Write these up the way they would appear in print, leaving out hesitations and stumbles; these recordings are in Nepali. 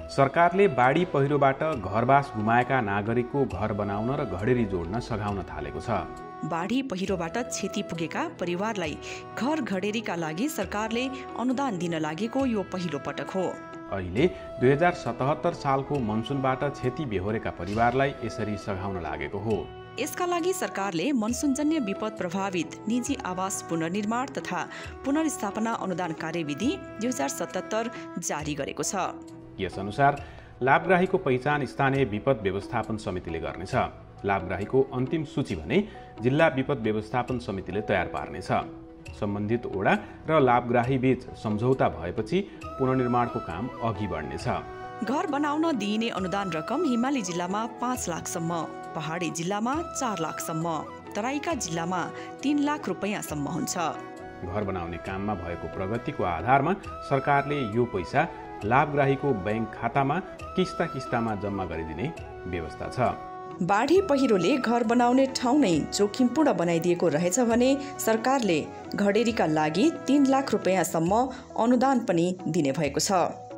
सरकारले बाढी पहिरोबाट घरबास गुमाएका नागरिकको घर बनाउन र घडेरी जोड्न सघाउन थालेको छ। बाढी पहिरोबाट क्षति पुगेका परिवारलाई घर घडेरीका लागि सरकारले अनुदान दिन लागेको यो पहिलो पटक हो। अहिले 2077 सालको मनसुनबाट क्षति बेहोरेका परिवारलाई यसरी सघाउन लागेको हो। यसका लागि सरकारले मनसुनजन्य विपद प्रभावित निजी आवास पुनर्निर्माण तथा पुनर्स्थापना अनुदान कार्यविधि 2077 जारी गरेको छ। यस अनुसार लाभग्राहीको पहिचान स्थानीय विपद व्यवस्थापन समितिले गर्नेछ। लाभग्राहीको अन्तिम सूची भने जिल्ला विपद व्यवस्थापन समितिले तयार पार्नेछ। सम्बन्धित ओडा र लाभग्राही बीच सम्झौता भएपछि पुनर्निर्माणको काम अघि बढ्नेछ। घर बनाउन दिइने अनुदान रकम हिमाली जिल्लामा 5 लाखसम्म, पहाडी जिल्लामा 4 लाखसम्म, तराईका जिल्लामा 3 लाख रुपैयाँसम्म हुन्छ। घर बनाउने काममा भएको प्रगतिको आधारमा सरकारले यो पैसा लाभग्राहीको बैंक खातामा किस्तामा जम्मा गरिदिने व्यवस्था छ। बाढी पहिरोले घर बनाउने ठाउँ नै जोखिमपूर्ण बनाइदिएको रहेछ भने सरकारले घडेरीका लागि 3 लाख रुपैयाँसम्म अनुदान पनि दिने भएको छ।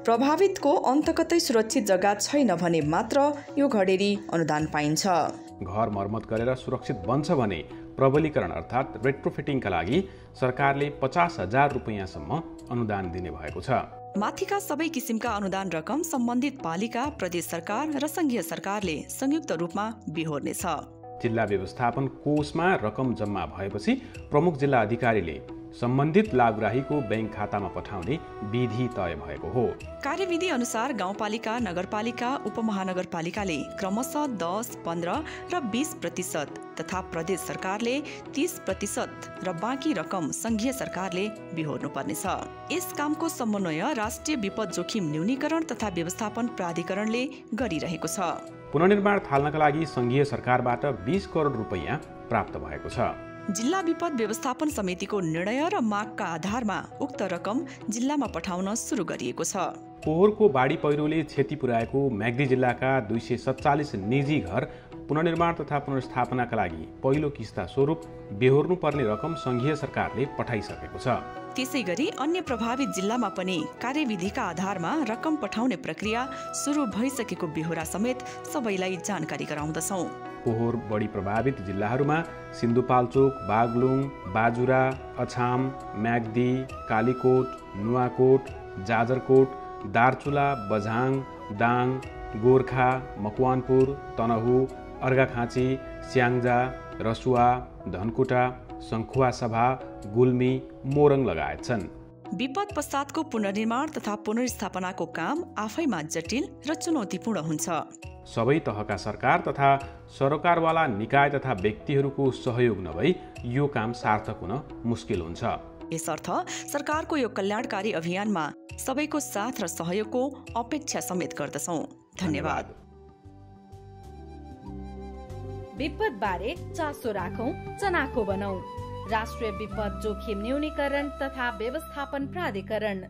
प्रभावितको अन्तकतै सुरक्षित जग्गा छैन भने मात्र यो घडेरी अनुदान पाइन्छ। घर मर्मत गरेर सुरक्षित बन्छ भने प्रबलीकरण अर्थात् रेट्रोफिटिङका लागि सरकारले 50,000 रुपैयाँसम्म अनुदान दिने भएको छ। माथिका सबै किसिमका अनुदान रकम सम्बन्धित पालिका, प्रदेश सरकार र संघीय सरकारले संयुक्त रूपमा बिहोर्नेछ। जिल्ला व्यवस्थापन कोषमा रकम जम्मा भएपछि प्रमुख जिल्ला अधिकारीले सम्बन्धित लाभग्राहीको बैंक खातामा पठाउने विधि तय भएको हो। कार्यविधि अनुसार गाउँपालिका, नगरपालिका, उपमहानगरपालिकाले क्रमशः 10, 15 र 20% तथा प्रदेश सरकारले 30% र बाँकी रकम संघीय सरकारले बिहोर्नु पर्नेछ। यस कामको समन्वय राष्ट्रिय विपद जोखिम न्यूनीकरण तथा व्यवस्थापन प्राधिकरणले गरिरहेको छ। पुनर्निर्माण थाल्नका लागि संघीय सरकारबाट 20 करोड रुपैयाँ प्राप्त भएको छ। जिल्ला विपद व्यवस्थापन समितिको निर्णय र मागका आधारमा उक्त रकम जिल्लामा पठाउन सुरु गरिएको छ। पोहोरको बाढी पहिरोले क्षति पुर्याएको म्याग्दी जिल्लाका 247 निजी घर पुनर्निर्माण तथा पुनर्स्थापनाका लागि पहिलो किस्ता स्वरूप बेहोर्नु पर्ने रकम संघीय सरकारले पठाइसकेको छ। त्यसै गरी अन्य प्रभावित जिल्लामा पनि कार्यविधिका आधारमा रकम पठाउने प्रक्रिया सुरु भइसकेको बेहोरा समेत सबैलाई जानकारी गराउँदछौँ। पोहोर बढी प्रभावित जिल्लाहरूमा सिन्धुपाल्चोक, बागलुङ, बाजुरा, अछाम, म्याग्दी, कालीकोट, नुवाकोट, जाजरकोट, दार्चुला, बझाङ, दाङ, गोर्खा, मकवानपुर, तनहु, अर्घाखाँची, स्याङ्जा, रसुवा, धनकुटा, सङ्खुवासभा, गुल्मी, मोरङ लगायत छन्। विपद पश्चातको पुनर्निर्माण तथा पुनर्स्थापनाको काम आफैमा जटिल र चुनौतीपूर्ण हुन्छ। सबै तहका सरकार तथा सरोकारवाला निकाय तथा व्यक्तिहरूको सहयोग नभई यो काम सार्थक हुन मुस्किल हुन्छ। यसर्थ सरकारको यो कल्याणकारी अभियानमा सबैको साथ र सहयोगको अपेक्षा समेत गर्दछौँ। धन्यवाद। विपद बारे चासो राखौं, चनाखो बनाऊ। राष्ट्रिय विपद जोखिम न्यूनीकरण तथा व्यवस्थापन प्राधिकरण।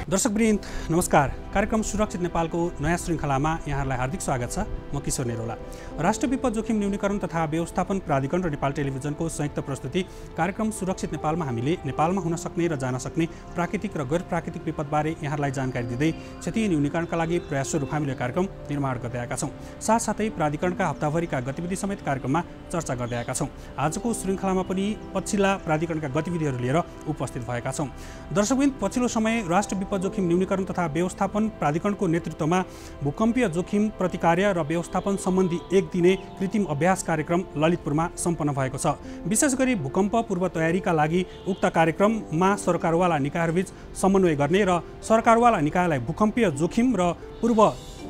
दर्शकवृन्द नमस्कार। कार्यक्रम सुरक्षित नेपालको नयाँ श्रृङ्खलामा यहाँहरूलाई हार्दिक स्वागत छ। म किशोर नेरोला। राष्ट्रिय विपद जोखिम न्यूनीकरण तथा व्यवस्थापन प्राधिकरण र नेपाल टेलिभिजनको संयुक्त प्रस्तुति कार्यक्रम सुरक्षित नेपालमा हामीले नेपालमा हुन सक्ने र जान सक्ने प्राकृतिक र गैर प्राकृतिक विपदबारे यहाँहरूलाई जानकारी दिँदै क्षति न्यूनीकरणका लागि प्रयासस्वरूप हामीले कार्यक्रम निर्माण गर्दै आएका छौँ। साथसाथै प्राधिकरणका हप्ताभरिका गतिविधि समेत कार्यक्रममा चर्चा गर्दै आएका छौँ। आजको श्रृङ्खलामा पनि पछिल्ला प्राधिकरणका गतिविधिहरू लिएर उपस्थित भएका छौँ। दर्शकवृन्द, पछिल्लो समय राष्ट्रिय विपद जोखिम न्यूनीकरण तथा व्यवस्थापन प्राधिकरणको नेतृत्वमा भूकम्पीय जोखिम प्रतिकार्य र व्यवस्थापन सम्बन्धी एक दिने कृत्रिम अभ्यास कार्यक्रम ललितपुरमा सम्पन्न भएको छ। विशेष गरी भूकम्प पूर्व तयारीका लागि उक्त कार्यक्रममा सरकारवाला निकायहरूबीच समन्वय गर्ने र सरकारवाला निकायलाई भूकम्पीय जोखिम र पूर्व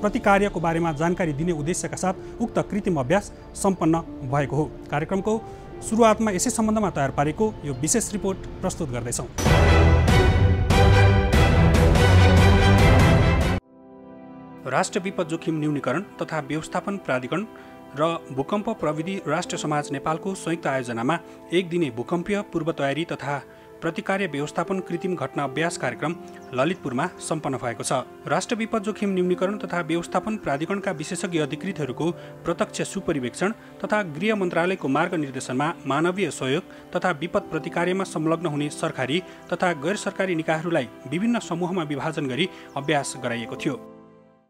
प्रतिकार्यको बारेमा जानकारी दिने उद्देश्यका साथ उक्त कृत्रिम अभ्यास सम्पन्न भएको हो। कार्यक्रमको सुरुवातमा यसै सम्बन्धमा तयार पारेको यो विशेष रिपोर्ट प्रस्तुत गर्दैछौँ। राष्ट्रिय विपद जोखिम न्यूनीकरण तथा व्यवस्थापन प्राधिकरण र भूकम्प प्रविधि राष्ट्रिय समाज नेपालको संयुक्त आयोजनामा एक दिने भूकम्पीय पूर्व तयारी तथा प्रतिकार्य व्यवस्थापन कृत्रिम घटना अभ्यास कार्यक्रम ललितपुरमा सम्पन्न भएको छ। राष्ट्र विपद जोखिम न्यूनीकरण तथा व्यवस्थापन प्राधिकरणका विशेषज्ञ अधिकृतहरूको प्रत्यक्ष सुपरिवेक्षण तथा गृह मन्त्रालयको मार्गनिर्देशनमा मानवीय सहयोग तथा विपद प्रतिकार्यमा संलग्न हुने सरकारी तथा गैर सरकारी निकायहरूलाई विभिन्न समूहमा विभाजन गरी अभ्यास गराइएको थियो।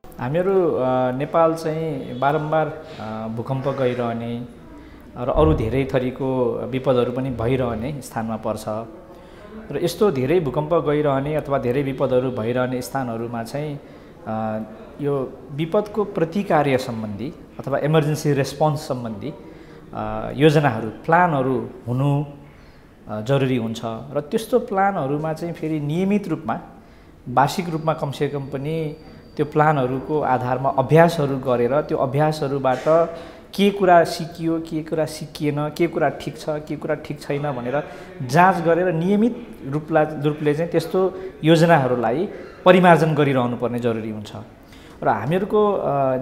हामीहरू नेपाल चाहिँ बारम्बार भूकम्प गइरहने र अरू धेरै थरीको विपदहरू पनि भइरहने स्थानमा पर्छ र यस्तो धेरै भूकम्प गइरहने अथवा धेरै विपदहरू भइरहने स्थानहरूमा चाहिँ यो विपदको प्रतिकार्य सम्बन्धी अथवा इमर्जेन्सी रेस्पोन्स सम्बन्धी योजनाहरू प्लानहरू हुनु जरुरी हुन्छ र त्यस्तो प्लानहरूमा चाहिँ फेरि नियमित रूपमा वार्षिक रूपमा कमसेकम पनि त्यो प्लानहरूको आधारमा अभ्यासहरू गरेर त्यो अभ्यासहरूबाट के कुरा सिकियो के कुरा सिकिएन के कुरा ठिक छ के कुरा ठिक छैन भनेर जाँच गरेर नियमित रूपले चाहिँ त्यस्तो योजनाहरूलाई परिमार्जन गरिरहनु पर्ने जरुरी हुन्छ र हामीहरूको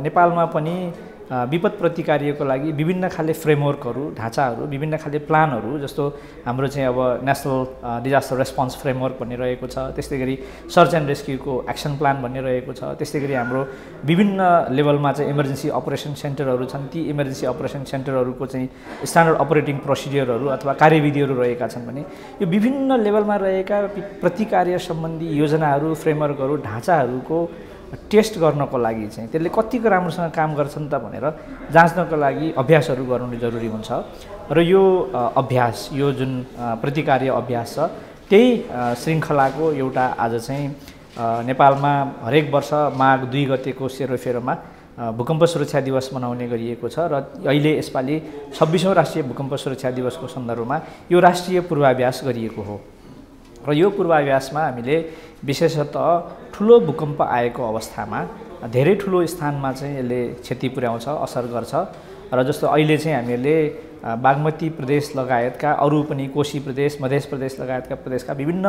नेपालमा पनि विपद प्रतिकार्यको लागि विभिन्न खाले फ्रेमवर्कहरू ढाँचाहरू विभिन्न खाले प्लानहरू जस्तो हाम्रो चाहिँ अब नेसनल डिजास्टर रेस्पोन्स फ्रेमवर्क भन्ने रहेको छ, त्यस्तै गरी सर्च एन्ड रेस्क्युको एक्सन प्लान भन्ने रहेको छ, त्यस्तै गरी हाम्रो विभिन्न लेभलमा चाहिँ इमर्जेन्सी अपरेसन सेन्टरहरू छन्। ती इमर्जेन्सी अपरेसन सेन्टरहरूको चाहिँ स्ट्यान्डर्ड अपरेटिङ प्रोसिडियरहरू अथवा कार्यविधिहरू रहेका छन् भने यो विभिन्न लेभलमा रहेका प्रतिकार्य सम्बन्धी योजनाहरू फ्रेमवर्कहरू ढाँचाहरूको टेस्ट गर्नको लागि चाहिँ त्यसले कतिको राम्रोसँग काम गर्छन् त भनेर जाँच्नको लागि अभ्यासहरू गर्नु जरुरी हुन्छ र यो अभ्यास यो जुन प्रतिकार्य अभ्यास छ त्यही श्रृङ्खलाको एउटा आज चाहिँ नेपालमा हरेक वर्ष माघ 2 गतेको सेरोफेरोमा भूकम्प सुरक्षा दिवस मनाउने गरिएको छ र अहिले यसपालि 26औं राष्ट्रिय भूकम्प सुरक्षा दिवसको सन्दर्भमा यो राष्ट्रिय पूर्वाभ्यास गरिएको हो र यो पूर्वाभ्यासमा हामीले विशेषतः ठुलो भूकम्प आएको अवस्थामा धेरै ठुलो स्थानमा चाहिँ यसले क्षति पुर्याउँछ असर गर्छ र जस्तो अहिले चाहिँ हामीले बागमती प्रदेश लगायतका अरू पनि कोशी प्रदेश मध्य प्रदेश लगायतका प्रदेशका विभिन्न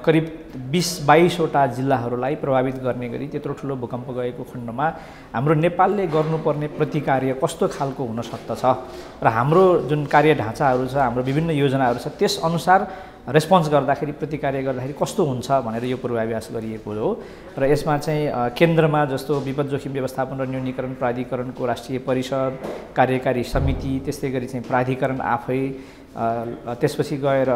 करिब 20-22 वटा जिल्लाहरूलाई प्रभावित गर्ने गरी त्यत्रो ठुलो भूकम्प गएको खण्डमा हाम्रो नेपालले गर्नुपर्ने प्रतिकार्य कस्तो खालको हुन सक्दछ र हाम्रो जुन कार्य ढाँचाहरू छ हाम्रो विभिन्न योजनाहरू छ त्यस अनुसार रेस्पोन्स गर्दाखेरि प्रतिकार्य गर्दाखेरि कस्तो हुन्छ भनेर यो पूर्वाभ्यास गरिएको हो र यसमा चाहिँ केन्द्रमा जस्तो विपद जोखिम व्यवस्थापन र न्यूनीकरण प्राधिकरणको राष्ट्रिय परिषद कार्यकारी समिति त्यस्तै गरी चाहिँ प्राधिकरण आफै त्यसपछि गएर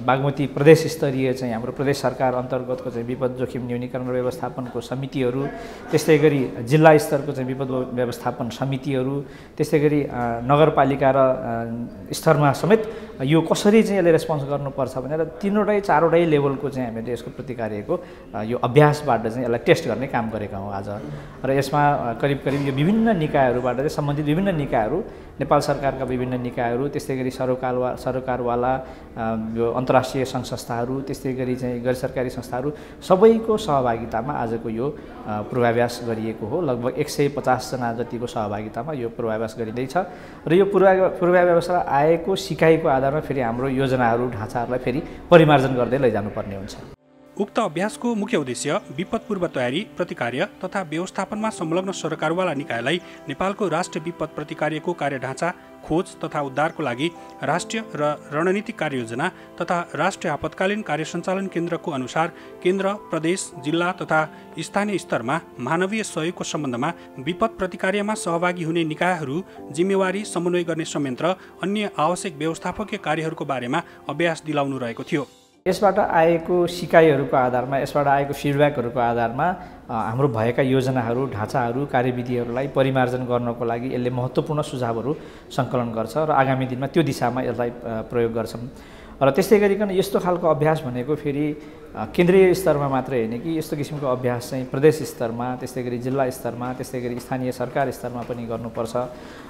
बागमती प्रदेश स्तरीय चाहिँ हाम्रो प्रदेश सरकार अन्तर्गतको चाहिँ विपद जोखिम न्यूनीकरण र व्यवस्थापनको समितिहरू त्यस्तै गरी जिल्ला स्तरको चाहिँ विपद व्यवस्थापन समितिहरू त्यस्तै गरी नगरपालिका र स्तरमा समेत यो कसरी चाहिँ यसले रेस्पोन्स गर्नुपर्छ भनेर 3वटै 4वटै लेभलको चाहिँ हामीले यसको प्रतिकार्यको यो अभ्यासबाट चाहिँ यसलाई टेस्ट गर्ने काम गरेका हौँ आज र यसमा करिब यो विभिन्न निकायहरूबाट चाहिँ सम्बन्धित विभिन्न निकायहरू नेपाल सरकारका विभिन्न निकायहरू त्यस्तै गरी सरकारवाला यो अन्तर्राष्ट्रिय सङ्घ संस्थाहरू त्यस्तै गरी चाहिँ गैर सरकारी संस्थाहरू सबैको सहभागितामा आजको यो पूर्वाभ्यास गरिएको हो। लगभग 150 जना जतिको सहभागितामा यो पूर्वाभ्यास गरिँदैछ र यो पूर्वाभ्यासबाट आएको सिकाइको आधारमा फेरि हाम्रो योजनाहरू ढाँचाहरूलाई फेरि परिमार्जन गर्दै लैजानुपर्ने हुन्छ। उक्त अभ्यासको मुख्य उद्देश्य विपद पूर्व तयारी प्रतिकार्य तथा व्यवस्थापनमा संलग्न सरकारवाला निकायलाई नेपालको राष्ट्रिय विपद प्रतिकार्यको कार्यढाँचा खोज तथा उद्धारको लागि राष्ट्रिय र रणनीतिक कार्ययोजना तथा राष्ट्रिय आपतकालीन कार्य सञ्चालन केन्द्रको अनुसार केन्द्र प्रदेश जिल्ला तथा स्थानीय स्तरमा मानवीय सहयोगको सम्बन्धमा विपद प्रतिकार्यमा सहभागी हुने निकायहरू जिम्मेवारी समन्वय गर्ने संयन्त्र अन्य आवश्यक व्यवस्थापकीय कार्यहरूको बारेमा अभ्यास दिलाउनु रहेको थियो। यसबाट आएको सिकाइहरूको आधारमा यसबाट आएको फिडब्याकहरूको आधारमा हाम्रो भएका योजनाहरू ढाँचाहरू कार्यविधिहरूलाई परिमार्जन गर्नको लागि यसले महत्त्वपूर्ण सुझावहरू सङ्कलन गर्छ र आगामी दिनमा त्यो दिशामा यसलाई प्रयोग गर्छौँ र त्यस्तै गरिकन यस्तो खालको अभ्यास भनेको फेरि केन्द्रीय स्तरमा मात्रै होइन कि यस्तो किसिमको अभ्यास चाहिँ प्रदेश स्तरमा त्यस्तै गरी जिल्ला स्तरमा त्यस्तै गरी स्थानीय सरकार स्तरमा पनि गर्नुपर्छ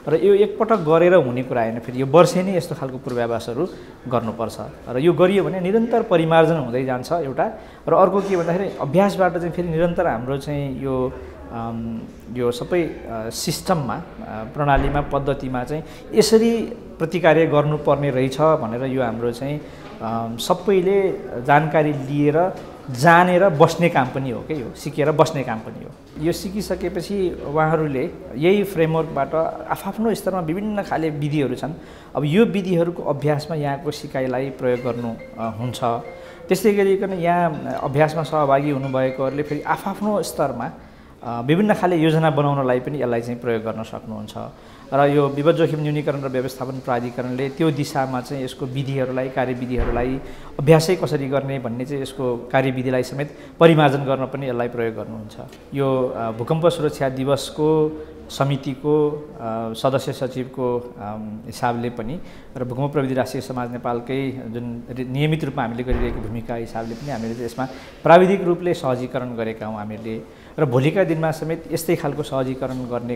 र यो एकपटक गरेर हुने कुरा होइन फेरि यो वर्षेनी यस्तो खालको पूर्वाभ्यासहरू गर्नुपर्छ र यो गरियो भने निरन्तर परिमार्जन हुँदै जान्छ एउटा र अर्को के भन्दाखेरि अभ्यासबाट चाहिँ फेरि निरन्तर हाम्रो चाहिँ यो सबै सिस्टममा प्रणालीमा पद्धतिमा चाहिँ यसरी प्रतिकार्य गर्नुपर्ने रहेछ भनेर यो हाम्रो चाहिँ सबैले जानकारी लिएर जानेर बस्ने काम पनि हो क्या, यो सिकेर बस्ने काम पनि हो। यो सिकिसकेपछि उहाँहरूले यही फ्रेमवर्कबाट आफ्नो स्तरमा विभिन्न खाले विधिहरू छन्। अब यो विधिहरूको अभ्यासमा यहाँको सिकाइलाई प्रयोग गर्नु हुन्छ। त्यस्तै गरिकन यहाँ अभ्यासमा सहभागी हुनुभएकोहरूले फेरि आफ्नो स्तरमा विभिन्न खाले योजना बनाउनलाई पनि यसलाई चाहिँ प्रयोग गर्न सक्नुहुन्छ। र यो विपद जोखिम न्यूनीकरण र व्यवस्थापन प्राधिकरणले त्यो दिशामा चाहिँ यसको विधिहरूलाई, कार्यविधिहरूलाई अभ्यासै कसरी गर्ने भन्ने चाहिँ यसको कार्यविधिलाई समेत परिमार्जन गर्न पनि यसलाई प्रयोग गर्नुहुन्छ। यो भूकम्प सुरक्षा दिवसको समितिको सदस्य सचिवको हिसाबले पनि र भूकम्प प्रविधि राष्ट्रिय समाज नेपालकै जुन नियमित रूपमा हामीले गरिरहेको भूमिका हिसाबले पनि हामीले चाहिँ यसमा प्राविधिक रूपले सहजीकरण गरेका हौँ हामीले। र भोलिका दिनमा समेत यस्तै खालको सहजीकरण गर्ने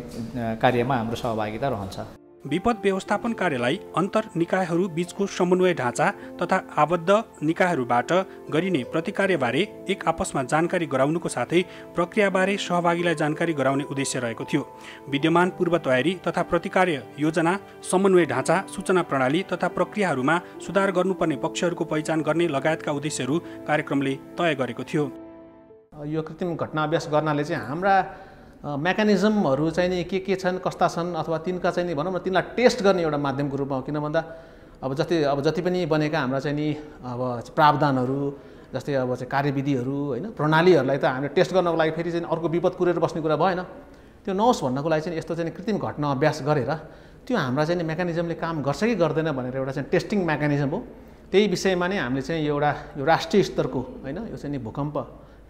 कार्यमा हाम्रो सहभागिता रहन्छ। विपद व्यवस्थापन कार्यलाई अन्तर निकायहरू बीचको समन्वय ढाँचा तथा आबद्ध निकायहरूबाट गरिने प्रतिकार्यबारे एक आपसमा जानकारी गराउनुको साथै प्रक्रियाबारे सहभागीलाई जानकारी गराउने उद्देश्य रहेको थियो। विद्यमान पूर्व तयारी तथा प्रतिकार्य योजना, समन्वय ढाँचा, सूचना प्रणाली तथा प्रक्रियाहरूमा सुधार गर्नुपर्ने पक्षहरूको पहिचान गर्ने लगायतका उद्देश्यहरू कार्यक्रमले तय गरेको थियो। यो कृत्रिम घटना अभ्यास गर्नाले चाहिँ हाम्रा मेकानिजमहरू चाहिँ नि के छन्, कस्ता छन्, अथवा तिनका चाहिँ नि भनौँ न तिनलाई टेस्ट गर्ने एउटा माध्यमको रूपमा हो। किन भन्दा अब जति पनि बनेका हाम्रा चाहिँ नि अब प्रावधानहरू जस्तै अब चाहिँ कार्यविधिहरू होइन, प्रणालीहरूलाई त हामीले टेस्ट गर्नको लागि फेरि चाहिँ अर्को विपद कुरेर बस्ने कुरा भएन। त्यो नहोस् भन्नको लागि चाहिँ यस्तो चाहिँ कृत्रिम घटना अभ्यास गरेर त्यो हाम्रा चाहिँ मेकानिजमले काम गर्छ कि गर्दैन भनेर एउटा चाहिँ टेस्टिङ मेकानिजम हो। त्यही विषयमा नै हामीले चाहिँ एउटा यो राष्ट्रिय स्तरको होइन यो चाहिँ नि भूकम्प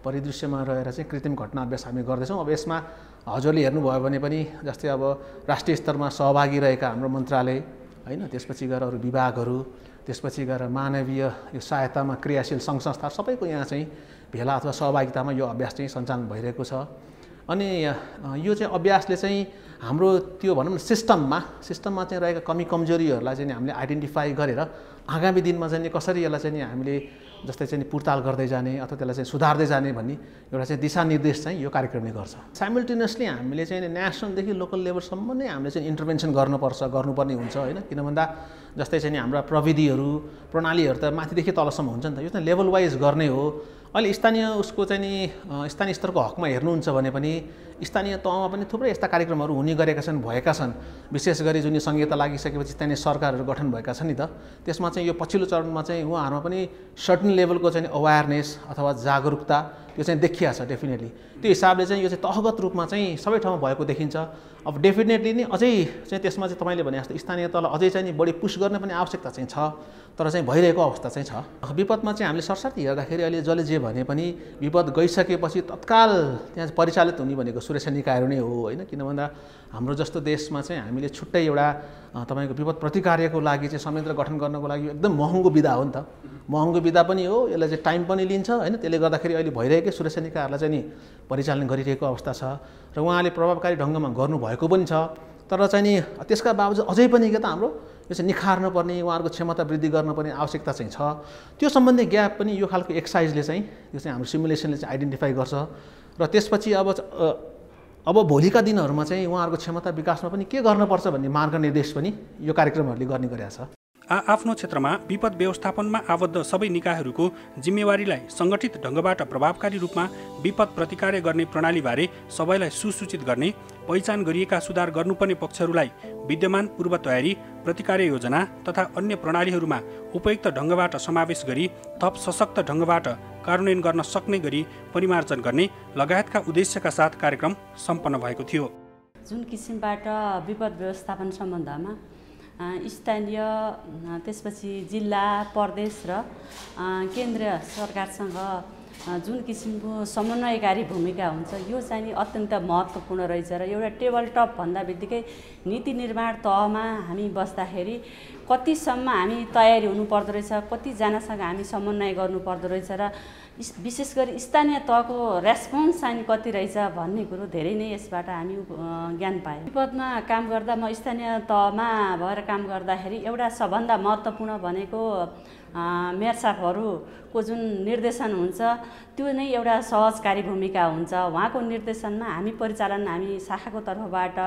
परिदृश्यमा रहेर चाहिँ कृत्रिम घटना अभ्यास हामी गर्दैछौँ। अब यसमा हजुरले हेर्नुभयो भने पनि जस्तै अब राष्ट्रिय स्तरमा सहभागी रहेका हाम्रो मन्त्रालय होइन, त्यसपछि गएर अरू विभागहरू, त्यसपछि गएर मानवीय यो सहायतामा क्रियाशील सङ्घ संस्था सबैको यहाँ चाहिँ भेला अथवा सहभागितामा यो अभ्यास चाहिँ सञ्चालन भइरहेको छ। अनि यो चाहिँ अभ्यासले चाहिँ हाम्रो त्यो भनौँ न सिस्टममा चाहिँ रहेका कमी कमजोरीहरूलाई चाहिँ हामीले आइडेन्टिफाई गरेर आगामी दिनमा चाहिँ कसरी यसलाई चाहिँ हामीले जस्तै चाहिँ पुर्ताल गर्दै जाने अथवा त्यसलाई चाहिँ सुधार्दै जाने भन्ने एउटा चाहिँ दिशानिर्देश चाहिँ यो कार्यक्रमले गर्छ। साइमल्टेनियसली हामीले चाहिँ नेसनलदेखि लोकल लेभलसम्म नै हामीले चाहिँ इन्टरभेन्सन गर्नुपर्ने हुन्छ होइन। किन भन्दा जस्तै चाहिँ हाम्रा प्रविधिहरू प्रणालीहरू त माथिदेखि तलसम्म हुन्छ नि त, यो चाहिँ लेभल वाइज गर्ने हो। अहिले स्थानीय उसको चाहिँ नि स्थानीय स्तरको हकमा हेर्नुहुन्छ भने पनि स्थानीय तहमा पनि थुप्रै यस्ता कार्यक्रमहरू हुने गरेका छन्, भएका छन्। विशेष गरी जुन संहिता लागिसकेपछि स्थानीय सरकारहरू गठन भएका छन् नि त, त्यसमा चाहिँ यो पछिल्लो चरणमा चाहिँ उहाँहरूमा पनि सर्टन लेभलको चाहिँ अवेरनेस अथवा जागरुकता यो चाहिँ देखिया छ डेफिनेटली। त्यो हिसाबले चाहिँ यो चाहिँ तहगत रूपमा चाहिँ सबै ठाउँमा भएको देखिन्छ। अब डेफिनेटली नै अझै चाहिँ त्यसमा चाहिँ तपाईँले भने जस्तो स्थानीय तल अझै चाहिँ बढी पुस गर्ने पनि आवश्यकता चाहिँ छ, तर चाहिँ भइरहेको अवस्था चाहिँ छ। विपदमा चाहिँ हामीले सरसर्ती हेर्दाखेरि अहिले जसले जे भने पनि विपद गइसकेपछि तत्काल त्यहाँ परिचालित हुने भनेको सुरक्षा निकायहरू नै हो होइन। किन भन्दा हाम्रो जस्तो देशमा चाहिँ हामीले छुट्टै एउटा तपाईँको विपद प्रतिकार्यको लागि चाहिँ संयन्त्र गठन गर्नको लागि एकदम महँगो विधा हो नि त, महँगो विधा पनि हो, यसलाई चाहिँ टाइम पनि लिन्छ होइन। त्यसले गर्दाखेरि अहिले भइरहेकै सुरक्षा निकायहरूलाई चाहिँ नि परिचालन गरिरहेको अवस्था छ र उहाँले प्रभावकारी ढङ्गमा गर्नुभएको पनि छ। तर चाहिँ नि त्यसका बावजुद अझै पनि के त हाम्रो यो चाहिँ निखार्नुपर्ने, उहाँहरूको क्षमता वृद्धि गर्नुपर्ने आवश्यकता चाहिँ छ। त्यो सम्बन्धी ग्याप पनि यो खालको एक्सर्साइजले चाहिँ यो चाहिँ हाम्रो सिमुलेसनले चाहिँ आइडेन्टिफाई गर्छ। र त्यसपछि अब भोलिका दिनहरूमा चाहिँ उहाँहरूको क्षमता विकासमा पनि के गर्नुपर्छ भन्ने मार्गनिर्देश पनि यो कार्यक्रमहरूले गर्ने गरेका छ। आफ्नो क्षेत्रमा विपद व्यवस्थापनमा आबद्ध सबै निकायहरूको जिम्मेवारीलाई सङ्गठित ढङ्गबाट प्रभावकारी रूपमा विपद प्रतिकार्य गर्ने प्रणालीबारे सबैलाई सुसूचित गर्ने, पहिचान गरिएका सुधार गर्नुपर्ने पक्षहरूलाई विद्यमान पूर्व तयारी, प्रतिकार्य योजना तथा अन्य प्रणालीहरूमा उपयुक्त ढङ्गबाट समावेश गरी थप सशक्त ढङ्गबाट कार्यान्वयन गर्न सक्ने गरी परिमार्जन गर्ने लगायतका उद्देश्यका साथ कार्यक्रम सम्पन्न भएको थियो। जुन किसिमबाट विपद व्यवस्थापन सम्बन्धमा स्थानीय त्यसपछि जिल्ला, प्रदेश र केन्द्रीय सरकारसँग जुन किसिमको समन्वयकारी भूमिका हुन्छ यो चाहिँ अत्यन्त महत्त्वपूर्ण रहेछ। र एउटा टेबल टप भन्दा बित्तिकै नीति निर्माण तहमा हामी बस्दाखेरि कतिसम्म हामी तयारी हुनुपर्दो रहेछ, कतिजनासँग हामी समन्वय गर्नुपर्दो रहेछ र विशेष गरी स्थानीय तहको रेस्पोन्स चाहिँ कति रहेछ भन्ने कुरो धेरै नै यसबाट हामी ज्ञान पायौँ। विपदमा काम गर्दा म स्थानीय तहमा भएर काम गर्दाखेरि एउटा सबभन्दा महत्त्वपूर्ण भनेको मेयर साहबहरूको जुन निर्देशन हुन्छ त्यो नै एउटा सहजकारी भूमिका हुन्छ। उहाँको निर्देशनमा हामी शाखाको तर्फबाट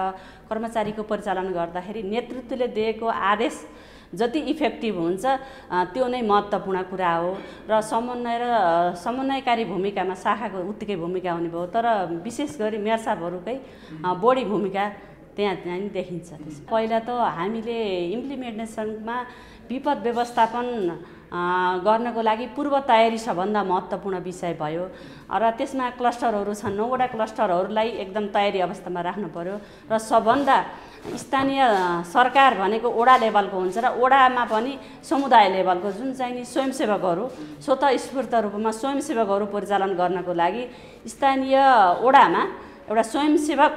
कर्मचारीको परिचालन गर्दाखेरि नेतृत्वले दिएको आदेश जति इफेक्टिभ हुन्छ त्यो नै महत्त्वपूर्ण कुरा हो र समन्वयकारी भूमिकामा शाखाको उत्तिकै भूमिका हुने भयो, तर विशेष गरी मेयर साहबहरूकै बढी भूमिका त्यहाँ देखिन्छ। पहिला त हामीले इम्प्लिमेन्टेसनमा विपद व्यवस्थापन गर्नको लागि पूर्व तयारी सबभन्दा महत्त्वपूर्ण विषय भयो र त्यसमा क्लस्टरहरू छन्, 9वटा क्लस्टरहरूलाई एकदम तयारी अवस्थामा राख्नु पर्यो र सबभन्दा स्थानीय सरकार भनेको वडा लेभलको हुन्छ र वडामा पनि समुदाय लेभलको जुन चाहिँ नि स्वयंसेवकहरू स्वतःस्फूर्त रूपमा स्वयंसेवकहरू परिचालन गर्नको लागि स्थानीय वडामा एउटा स्वयंसेवक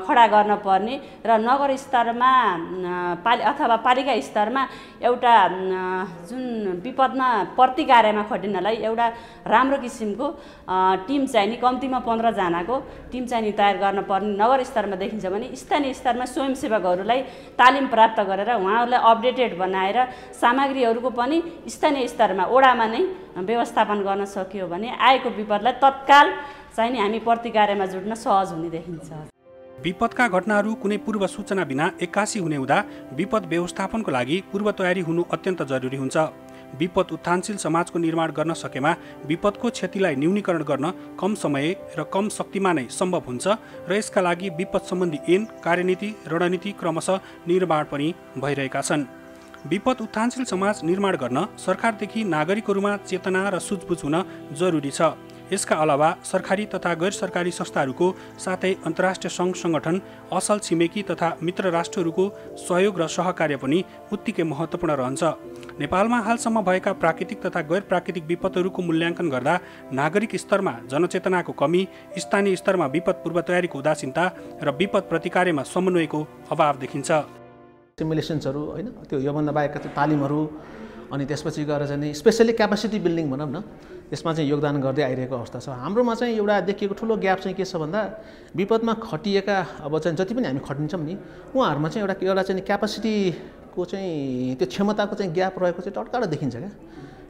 खडा गर्न पर्ने र नगर स्तरमा अथवा पालिका स्तरमा एउटा जुन विपदमा प्रतिकार्यमा खटिनलाई एउटा राम्रो किसिमको टिम चाहिँ नि कम्तीमा 15 जनाको टिम चाहिँ नि तयार गर्न पर्ने नगर स्तरमा देखिन्छ भने स्थानीय स्तरमा स्वयंसेवकहरूलाई तालिम प्राप्त गरेर उहाँहरूलाई अपडेटेड बनाएर सामग्रीहरूको पनि स्थानीय स्तरमा वडामा नै व्यवस्थापन गर्न सकियो भने आएको विपदलाई तत्काल चाहिँ नि हामी प्रतिकार्यमा जुट्न सहज हुने देखिन्छ। विपदका घटनाहरू कुनै पूर्व सूचना बिना एक्कासी हुने हुँदा विपद व्यवस्थापनको लागि पूर्व तयारी हुनु अत्यन्त जरुरी हुन्छ। विपद उत्थानशील समाजको निर्माण गर्न सकेमा विपदको क्षतिलाई न्यूनीकरण गर्न कम समय र कम शक्तिमा नै सम्भव हुन्छ र यसका लागि विपद सम्बन्धी ऐन, कार्यनीति, रणनीति क्रमशः निर्माण पनि भइरहेका छन्। विपद उत्थानशील समाज निर्माण गर्न सरकारदेखि नागरिकहरूमा चेतना र सुझबुझ हुन जरुरी छ। यसका अलावा सरकारी तथा गैर सरकारी संस्थाहरूको साथै अन्तर्राष्ट्रिय सङ्घ सङ्गठन, असल छिमेकी तथा मित्र राष्ट्रहरूको सहयोग र सहकार्य पनि उत्तिकै महत्त्वपूर्ण रहन्छ। नेपालमा हालसम्म भएका प्राकृतिक तथा गैर प्राकृतिक विपदहरूको मूल्याङ्कन गर्दा नागरिक स्तरमा जनचेतनाको कमी, स्थानीय स्तरमा विपद पूर्व तयारीको उदासीनता र विपद प्रतिकार्यमा समन्वयको अभाव देखिन्छ। सिमुलेसन्सहरू हैन, त्यो योभन्दा बाहेकका तालिमहरू अनि त्यसपछि गएर चाहिँ स्पेसली क्यापासिटी बिल्डिङ भनौँ न, यसमा चाहिँ योगदान गर्दै आइरहेको अवस्था छ। हाम्रोमा चाहिँ एउटा देखिएको ठुलो ग्याप चाहिँ के छ भन्दा विपदमा खटिएका अब चाहिँ जति पनि हामी खटिन्छौँ नि उहाँहरूमा चाहिँ एउटा चाहिँ क्यापासिटीको चाहिँ त्यो क्षमताको चाहिँ ग्याप रहेको चाहिँ टटकाडा देखिन्छ क्या।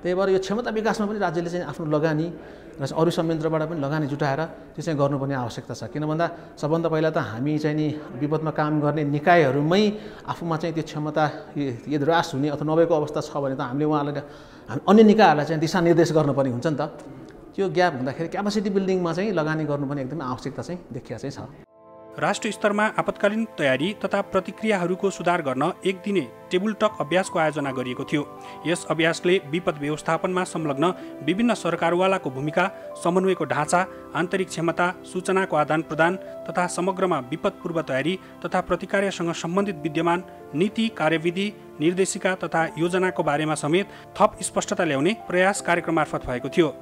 त्यही भएर यो क्षमता विकासमा पनि राज्यले चाहिँ आफ्नो लगानी र अरू संयन्त्रबाट पनि लगानी जुटाएर त्यो चाहिँ गर्नुपर्ने आवश्यकता छ। किन भन्दा सबभन्दा पहिला त हामी चाहिँ नि विपदमा काम गर्ने निकायहरूमै आफूमा चाहिँ त्यो क्षमता यदि ह्रास हुने अथवा नभएको अवस्था छ भने त हामीले उहाँलाई अन्य निकायहरूलाई चाहिँ दिशानिर्देश गर्नुपर्ने हुन्छ नि त। त्यो ग्याप हुँदाखेरि क्यापासिटी बिल्डिङमा चाहिँ लगानी गर्नुपर्ने एकदमै आवश्यकता चाहिँ देखिया चाहिँ छ। राष्ट्रिय स्तरमा आपतकालीन तयारी तथा प्रतिक्रियाहरूको सुधार गर्न एक दिने टेबल टक अभ्यासको आयोजना गरिएको थियो। यस अभ्यासले विपद व्यवस्थापनमा संलग्न विभिन्न सरकारवालाको भूमिका, समन्वयको ढाँचा, आन्तरिक क्षमता, सूचनाको आदान प्रदान तथा समग्रमा विपद पूर्व तयारी तथा प्रतिक्रियासँग सम्बन्धित विद्यमान नीति, कार्यविधि, निर्देशिका तथा योजनाको बारेमा समेत थप स्पष्टता ल्याउने प्रयास कार्यक्रम मार्फत भएको थियो।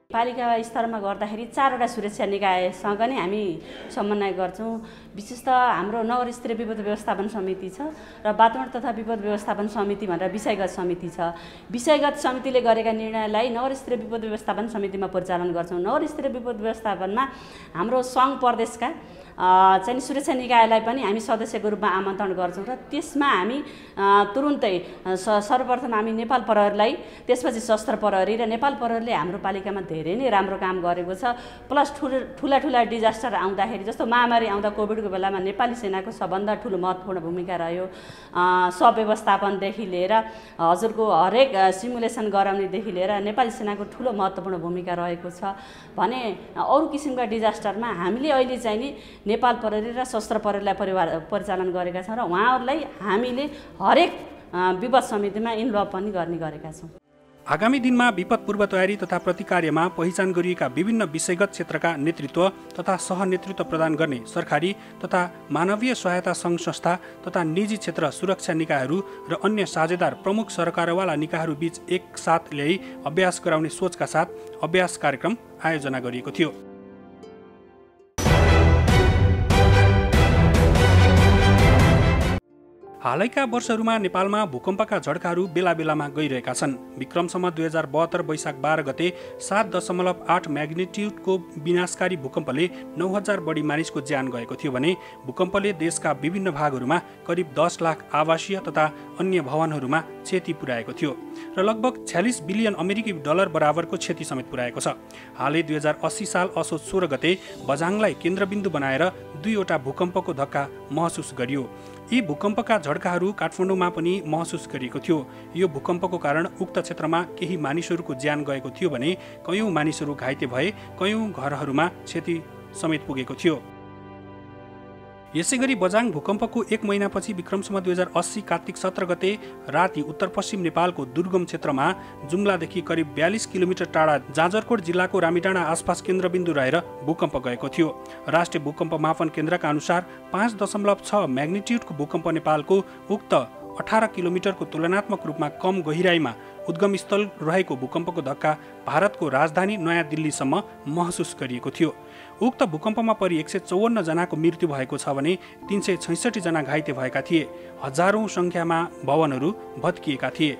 पालिका स्तरमा गर्दाखेरि 4वटा सुरक्षा निकायसँग नै हामी समन्वय गर्छौँ। विशेष त हाम्रो नगर स्तरीय विपद व्यवस्थापन समिति छ र वातावरण तथा विपद व्यवस्थापन समिति भनेर विषयगत समिति छ। विषयगत समितिले गरेका निर्णयलाई नगर स्तरीय विपद व्यवस्थापन समितिमा परिचालन गर्छौँ। नगर स्तरीय विपद व्यवस्थापनमा हाम्रो सङ्घ प्रदेशका चाहिँ सुरक्षा निकायलाई पनि हामी सदस्यको रूपमा आमन्त्रण गर्छौँ र त्यसमा हामी तुरुन्तै सर्वप्रथम हामी नेपाल प्रहरीलाई, त्यसपछि सशस्त्र प्रहरी र नेपाल प्रहरीले हाम्रो पालिकामा धेरै नै राम्रो काम गरेको छ। प्लस ठुला डिजास्टर आउँदाखेरि जस्तो महामारी आउँदा कोभिडको बेलामा नेपाली सेनाको सबभन्दा ठुलो महत्त्वपूर्ण भूमिका रह्यो। सब व्यवस्थापनदेखि लिएर हजुरको हरेक सिमुलेसन गराउनेदेखि लिएर नेपाली सेनाको ठुलो महत्त्वपूर्ण भूमिका रहेको छ भने अरू किसिमका डिजास्टरमा हामीले अहिले चाहिँ नि नेपाल प्रहरी र सशस्त्र प्रहरीलाई परिचालन गरेका छौँ र उहाँहरूलाई हामीले हरेक विपद समितिमा इन्भल्भ पनि गर्ने गरेका छौँ। आगामी दिनमा विपद पूर्व तयारी तथा प्रतिकार्यमा पहिचान गरिएका विभिन्न विषयगत क्षेत्रका नेतृत्व तथा सहनेतृत्व प्रदान गर्ने सरकारी तथा मानवीय सहायता सङ्घ संस्था तथा निजी क्षेत्र सुरक्षा निकायहरू र अन्य साझेदार प्रमुख सरकारवाला निकायहरू बीच एक साथ ल्याई अभ्यास गराउने सोचका साथ अभ्यास कार्यक्रम आयोजना गरिएको थियो। हालैका वर्षहरूमा नेपालमा भूकम्पका झड्काहरू बेला बेलामा गइरहेका छन्। विक्रमसम्म 2072 वैशाख 12 गते 7.8 म्याग्निट्युडको विनाशकारी भूकम्पले 9000 बढी मानिसको ज्यान गएको थियो भने भूकम्पले देशका विभिन्न भागहरूमा करिब 10 लाख आवासीय तथा अन्य भवनहरूमा क्षति पुर्याएको थियो र लगभग 46 बिलियन अमेरिकी डलर बराबरको क्षति समेत पुर्याएको छ। हालै 2080 साल असोज 16 गते बझाङलाई केन्द्रबिन्दु बनाएर 2वटा भूकम्पको धक्का महसुस गरियो। यी भूकम्पका झड्काहरू काठमाडौँमा पनि महसुस गरिएको थियो। यो भूकम्पको कारण उक्त क्षेत्रमा केही मानिसहरूको ज्यान गएको थियो भने कयौं मानिसहरू घाइते भए, कयौं घरहरूमा क्षति समेत पुगेको थियो। यसैगरी बझाङ भूकम्पको 1 महिनापछि विक्रमसम्म 2080 कार्तिक 17 गते राति उत्तर पश्चिम नेपालको दुर्गम क्षेत्रमा जुम्लादेखि करिब 42 किलोमिटर टाढा जाजरकोट जिल्लाको रामीडाँडा आसपास केन्द्रबिन्दु रहेर भूकम्प गएको थियो। राष्ट्रिय भूकम्प मापन केन्द्रका अनुसार 5.6 म्याग्निट्युडको भूकम्प नेपालको उक्त 18 किलोमिटरको तुलनात्मक रूपमा कम गहिराईमा उद्गम स्थल रहेको भूकम्पको धक्का भारतको राजधानी नयाँ दिल्लीसम्म महसुस गरिएको थियो। उक्त भूकम्पमा परि 154 जनाको मृत्यु भएको छ भने 366 जना घाइते भएका थिए। हजारौं संख्यामा भवनहरू भत्किएका थिए।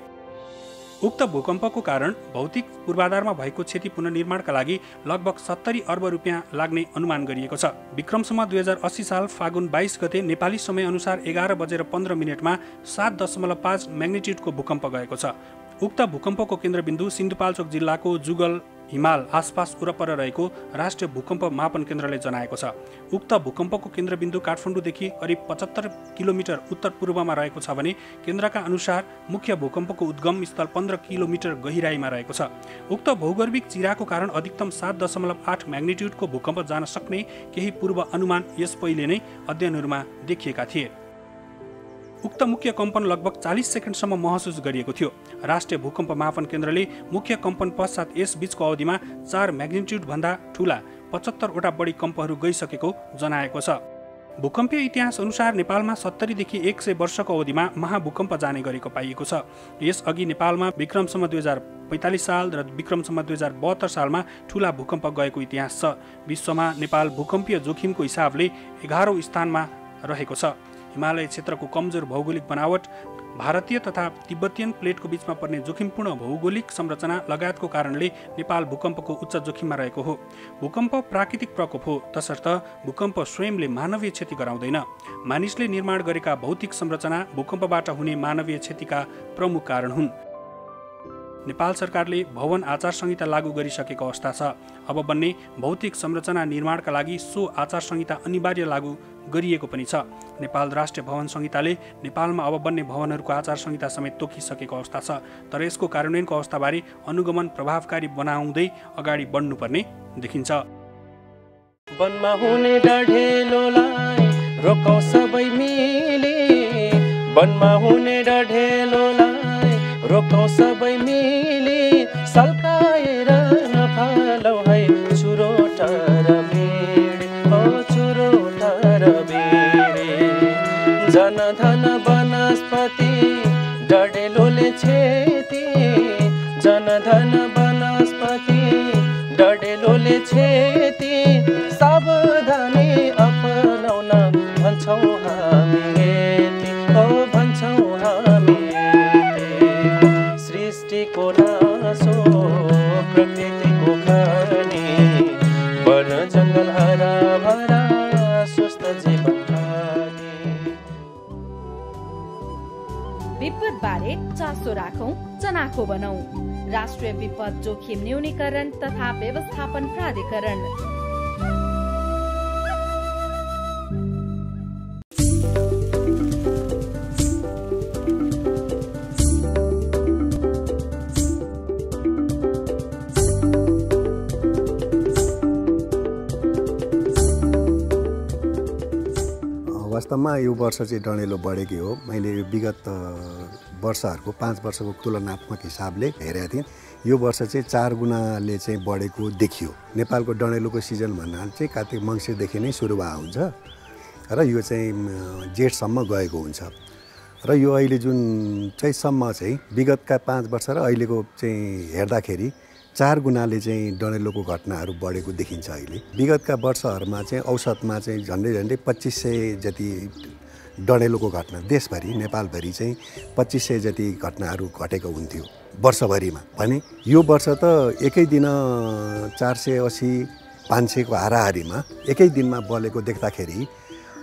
उक्त भूकम्पको कारण भौतिक पूर्वाधारमा भएको क्षति पुनर्निर्माणका लागि लगभग 70 अर्ब रुपियाँ लाग्ने अनुमान गरिएको छ। विक्रमसम्म 2080 साल फागुन 22 गते नेपाली समय अनुसार 11:15 7.5 म्याग्निट्युडको भूकम्प गएको छ। उक्त भूकम्पको केन्द्रबिन्दु सिन्धुपाल्चोक जिल्लाको जुगल हिमाल आसपास वरपर रहेको राष्ट्रिय भूकम्प मापन केन्द्रले जनाएको छ। उक्त भूकम्पको केन्द्रबिन्दु काठमाडौँदेखि करिब 75 किलोमिटर उत्तर पूर्वमा रहेको छ भने केन्द्रका अनुसार मुख्य भूकम्पको उद्गम स्थल 15 किलोमिटर गहिराईमा रहेको छ। उक्त भौगर्भिक चिराको कारण अधिकतम 7.8 म्याग्निट्युडको भूकम्प जान सक्ने केही पूर्व अनुमान यस पहिले नै अध्ययनहरूमा देखिएका थिए। उक्त मुख्य कम्पन लगभग 40 सेकेन्डसम्म महसुस गरिएको थियो। राष्ट्रिय भूकम्प मापन केन्द्रले मुख्य कम्पन पश्चात यस बीचको अवधिमा 4 म्याग्निट्युड भन्दा ठूला 75 वटा बढी कम्पहरू गइसकेको जनाएको छ। भूकम्पीय इतिहास अनुसार नेपालमा 70 देखि 100 वर्षको अवधिमा महाभूकम्प जाने गरेको पाइएको छ। यसअघि नेपालमा विक्रमसम्म 2045 साल र विक्रमसम्म 2072 सालमा ठूला भूकम्प गएको इतिहास छ। विश्वमा नेपाल भूकम्पीय जोखिमको हिसाबले 11औं स्थानमा रहेको छ। हिमालय क्षेत्रको कमजोर भौगोलिक बनावट, भारतीय तथा तिब्बतियन प्लेटको बीचमा पर्ने जोखिमपूर्ण भौगोलिक संरचना लगायतको कारणले नेपाल भूकम्पको उच्च जोखिममा रहेको हो। भूकम्प प्राकृतिक प्रकोप हो, तसर्थ भूकम्प स्वयंले मानवीय क्षति गराउँदैन। मानिसले निर्माण गरेका भौतिक संरचना भूकम्पबाट हुने मानवीय क्षतिका प्रमुख कारण हुन्। नेपाल सरकारले भवन आचार संहिता लागू गरिसकेको अवस्था छ। अब बन्ने भौतिक संरचना निर्माणका लागि सो आचार संहिता अनिवार्य लागू गरिएको पनि छ। नेपाल राष्ट्रिय भवन संहिताले नेपालमा अब बन्ने भवनहरूको आचार संहिता समेत तोकिसकेको अवस्था छ। तर यसको कार्यान्वयनको अवस्थाबारे अनुगमन प्रभावकारी बनाउँदै अगाडि बढ्नुपर्ने देखिन्छ। वनमा हुने डढेलोलाई रोकौं सबै मिले, वनमा हुने डढेलोलाई रोकौं सबै मिले, सल्काएर नफालौ है चुरोटा र बेडे, ओ चुरोटा र बेडे। जनधन वनस्पति डढेलोले क्षति, जनधन वनस्पति डढेलोले क्षति, सावधानी अपनाउन भन्छौँ हामी यति, ओ भन्छौँ हामी सृष्टिको नासो प्रकृतिको खानी, वन जङ्गल हरा भरा स्वस्थ जीवन खानी। विपद बारे चासो राखौं, चनाखो बनाऊ। राष्ट्रिय विपद जोखिम न्यूनीकरण तथा व्यवस्थापन प्राधिकरण। वास्तवमा यो वर्ष चाहिँ डढेलो बढेकै हो। मैले विगत वर्षहरूको 5 वर्षको तुलनात्मक हिसाबले हेरेको थिएँ। यो वर्ष चाहिँ 4 गुणाले चाहिँ बढेको देखियो। नेपालको डढेलोको सिजन भन्नाले चाहिँ कार्तिक मङ्सिरदेखि नै सुरु भएको हुन्छ र यो चाहिँ जेठसम्म गएको हुन्छ र यो अहिले जुन चैतसम्म चाहिँ विगतका 5 वर्ष र अहिलेको चाहिँ हेर्दाखेरि 4 गुणाले चाहिँ डढेलोको घटनाहरू बढेको देखिन्छ। अहिले विगतका वर्षहरूमा चाहिँ औसतमा चाहिँ झन्डै 2500 जति डढेलोको घटना देशभरि नेपालभरि चाहिँ 2500 जति घटनाहरू घटेको हुन्थ्यो वर्षभरिमा भने यो वर्ष त एकै दिन 480 500 को हाराहारीमा एकै दिनमा बलेको देख्दाखेरि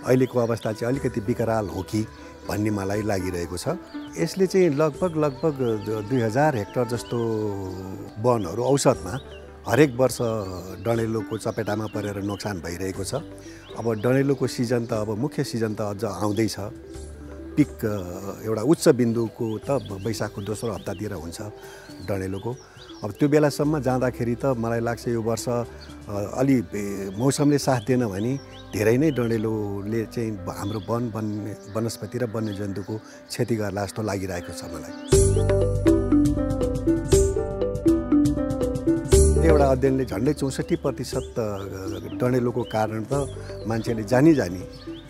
अहिलेको अवस्था चाहिँ अलिकति विकराल हो कि भन्ने मलाई लागिरहेको छ। यसले चाहिँ लगभग 2000 हेक्टर जस्तो वनहरू औसतमा हरेक वर्ष डडेलोको चपेटामा परेर नोक्सान भइरहेको छ। अब डडेलोको सिजन त अब मुख्य सिजन त अझ आउँदैछ। पिक एउटा उच्च बिन्दुको त वैशाखको दोस्रो हप्तातिर हुन्छ डडेलोको। अब त्यो बेलासम्म जाँदाखेरि त मलाई लाग्छ यो वर्ष अलि मौसमले साथ दिएन भने धेरै नै डडेलोले चाहिँ हाम्रो वनस्पति र वन्यजन्तुको क्षति गर्ला जस्तो लागिरहेको छ मलाई। एउटा अध्ययनले झन्डै 64% डडेलोको कारण त मान्छेले जानी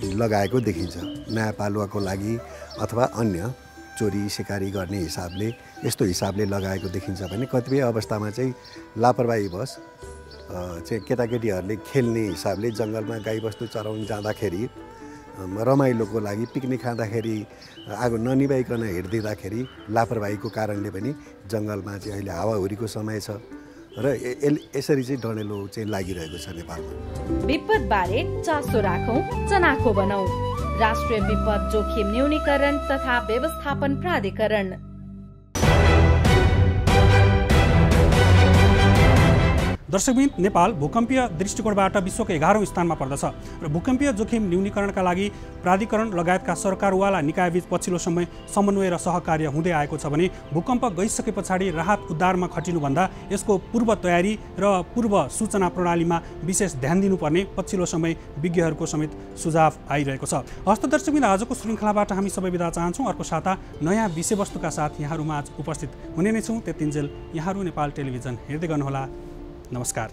लगाएको देखिन्छ। नयाँ पालुवाको लागि अथवा अन्य चोरी सिकारी गर्ने हिसाबले यस्तो हिसाबले लगाएको देखिन्छ भने कतिपय अवस्थामा चाहिँ लापरवाहीवश चाहिँ केटाकेटीहरूले खेल्ने हिसाबले जङ्गलमा गाईबस्तु चराउन जाँदाखेरि रमाइलोको लागि पिकनिक खाँदाखेरि आगो ननिभाइकन हिँड्दिँदाखेरि लापरवाहीको कारणले पनि जङ्गलमा चाहिँ अहिले हावाहुरीको समय छ र यसरी चाहिँ डडेलो चाहिँ लागिरहेको छ नेपालमा। विपदबारे चासो राखौं, चनाखो बनाऊ। राष्ट्रिय विपद जोखिम न्यूनीकरण तथा व्यवस्थापन प्राधिकरण। दर्शकवृन्द, नेपाल भूकम्पीय दृष्टिकोणबाट विश्वको 11औं स्थानमा पर्दछ र भूकम्पीय जोखिम न्यूनीकरणका लागि प्राधिकरण लगायतका सरकारवाला निकायबीच पछिल्लो समय समन्वय र सहकार्य हुँदै आएको छ भने भूकम्प गइसके पछाडि राहत उद्धारमा खटिनुभन्दा यसको पूर्व तयारी र पूर्व सूचना प्रणालीमा विशेष ध्यान दिनुपर्ने पछिल्लो समय विज्ञहरूको समेत सुझाव आइरहेको छ। हस्त दर्शकवृन्द, आजको श्रृङ्खलाबाट हामी सबै बिदा चाहन्छौँ। अर्को साता नयाँ विषयवस्तुका साथ यहाँहरूमा आज उपस्थित हुने नै छौँ। त्यतिन्जेल यहाँहरू नेपाल टेलिभिजन हेर्दै गर्नुहोला। नमस्कार।